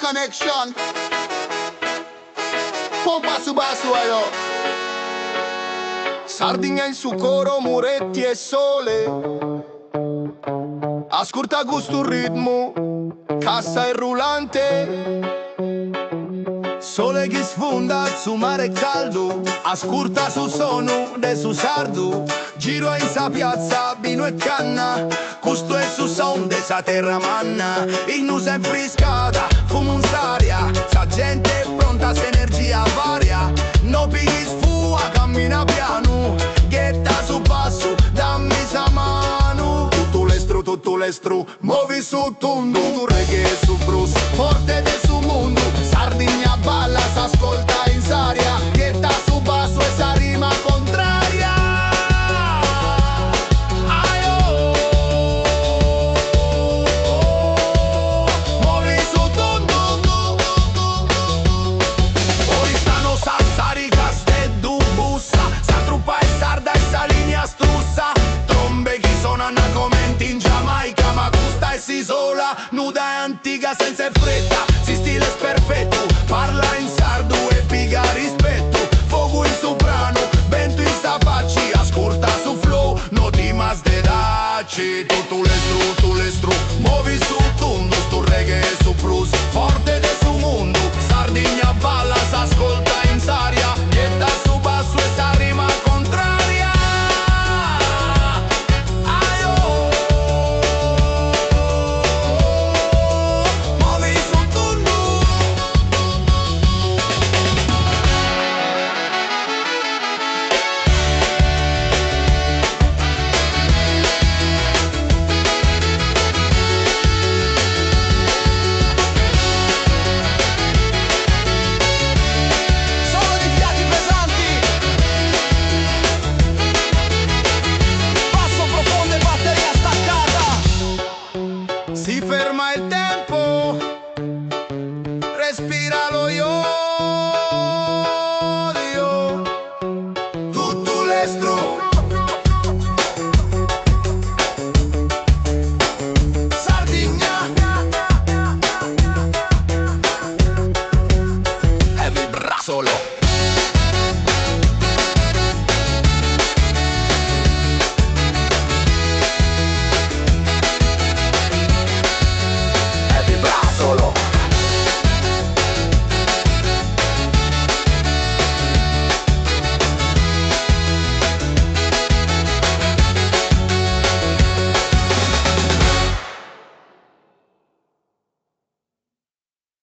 connection. Pompa su basso aio. Sardegna in su coro, muretti e sole. Ascolta gusto il ritmo, cassa e rullante. Sole che sfonda su mare caldo, ascolta su sono de su sardo. Giro in sa piazza, vino e canna, gusto e su son de sa terra manna. Il nu sempre scada, fumo un saria, sa gente è pronta, sa energia varia. No pighi sfua, cammina piano, ghetta su passo, dammi sa mano. Tutto l'estro, muovi su tondo, tu reggae su blues, forte del suo mondo. Sardegna balla, s'ascolta in saria, ghetta su basso e sa rima contraria. Muovi su tondo. Oristano, Sassari, Casteddu, Bussa, sa truppa e sarda e sa linea strussa. Trombe chi suonano commenti in Giamaica, ma gusta e si isola, nuda e antica senza fretta. Si stile è perfetto, parla in sardo e piga rispetto. Fuoco in soprano, vento in sapacci, ascolta su flow, no ti mas de daci. Tutto l'estro, muovi su tondo, sto reggae su blues, forte del suo mondo. Sardegna balla,